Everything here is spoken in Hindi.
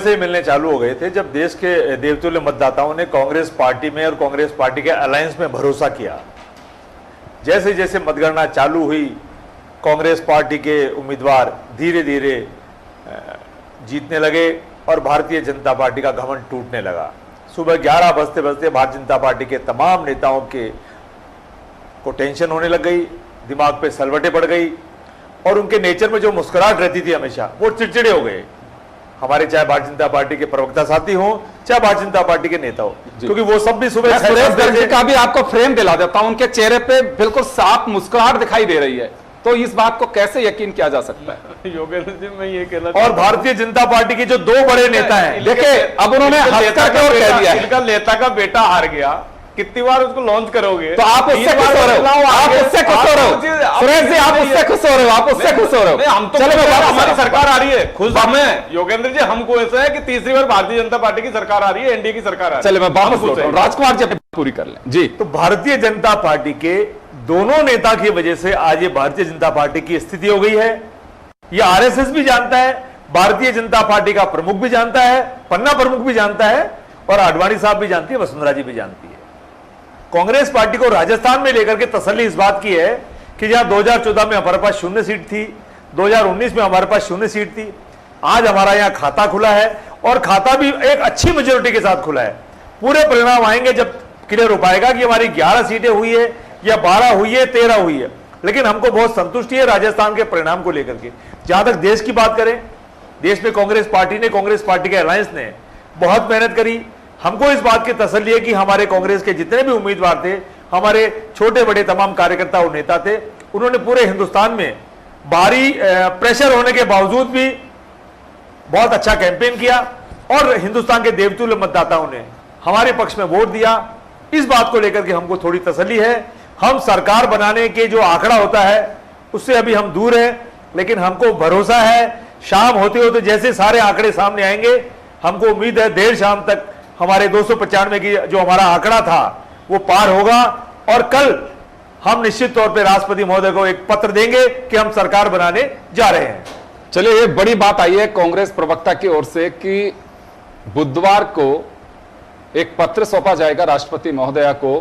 से मिलने चालू हो गए थे जब देश के देवतुल्य मतदाताओं ने कांग्रेस पार्टी में और कांग्रेस पार्टी के अलायंस में भरोसा किया। जैसे जैसे मतगणना चालू हुई, कांग्रेस पार्टी के उम्मीदवार धीरे धीरे जीतने लगे और भारतीय जनता पार्टी का घमंड टूटने लगा। सुबह 11 बजते बजते भारतीय जनता पार्टी के तमाम नेताओं को टेंशन होने लग गई, दिमाग पे सलवटें पड़ गई और उनके नेचर में जो मुस्कुराहट रहती थी हमेशा, वो चिड़चिड़े हो गए। हमारे चाहे भारतीय जनता पार्टी के प्रवक्ता साथी हो, चाहे भारतीय जनता पार्टी के नेता हो, क्योंकि वो सब भी सुबह सुरेश दर्जी का भी आपको फ्रेम दिला देता हूं, उनके चेहरे पे बिल्कुल साफ मुस्कुराहट दिखाई दे रही है, तो इस बात को कैसे यकीन किया जा सकता है? योगेंद्र जी, मैं ये कहना, और भारतीय जनता पार्टी के जो दो बड़े नेता हैं, देखिए अब उन्होंने हंसकर के और कह दिया, इनका नेता का बेटा हार गया, कितनी बार उसको लॉन्च करोगे? तो आप उससे खुश हो रहे हो, आप उससे खुश हो रहे हो सुरेश जी, आप उससे खुश हो रहे हो, आप उससे खुश हो रहे हो। हम तो चलो, हमारी सरकार आ रही है, खुश हमें योगेंद्र जी, हमको ऐसा है कि तीसरी बार भारतीय जनता पार्टी की सरकार आ रही है, एनडीए की सरकार आ रही है। चलो मैं वापस लौट रहा हूं, राजकुमार जी पूरी कर लें जी। तो भारतीय जनता पार्टी के दोनों नेता की वजह से आज ये भारतीय जनता पार्टी की स्थिति हो गई है। ये आरएसएस भी जानता है, भारतीय जनता पार्टी का प्रमुख भी जानता है, पन्ना प्रमुख भी जानता है और आडवाणी साहब भी जानती है, वसुंधरा जी भी जानती है। कांग्रेस पार्टी को राजस्थान में लेकर के तसल्ली इस बात की है कि जहां 2014 में हमारे पास 0 सीट थी, 2019 में हमारे पास 0 सीट थी, आज हमारा यहां खाता खुला है और खाता भी एक अच्छी मेजोरिटी के साथ खुला है। पूरे परिणाम आएंगे जब क्लियर हो पाएगा कि हमारी 11 सीटें हुई है या 12 हुई है, 13 हुई है, लेकिन हमको बहुत संतुष्टि है राजस्थान के परिणाम को लेकर के। जहां तक देश की बात करें, देश में कांग्रेस पार्टी ने, कांग्रेस पार्टी के अलायंस ने बहुत मेहनत करी। हमको इस बात की तसल्ली है कि हमारे कांग्रेस के जितने भी उम्मीदवार थे, हमारे छोटे बड़े तमाम कार्यकर्ता और नेता थे, उन्होंने पूरे हिंदुस्तान में भारी प्रेशर होने के बावजूद भी बहुत अच्छा कैंपेन किया और हिंदुस्तान के देवतुल्य मतदाताओं ने हमारे पक्ष में वोट दिया। इस बात को लेकर के हमको थोड़ी तसल्ली है। हम सरकार बनाने के जो आंकड़ा होता है उससे अभी हम दूर हैं, लेकिन हमको भरोसा है शाम होते होते जैसे सारे आंकड़े सामने आएंगे, हमको उम्मीद है देर शाम तक हमारे 295 की जो हमारा आंकड़ा था वो पार होगा और कल हम निश्चित तौर पे राष्ट्रपति महोदय को एक पत्र देंगे कि हम सरकार बनाने जा रहे हैं। चलिए, ये बड़ी बात आई है कांग्रेस प्रवक्ता की ओर से कि बुधवार को एक पत्र सौंपा जाएगा राष्ट्रपति महोदया को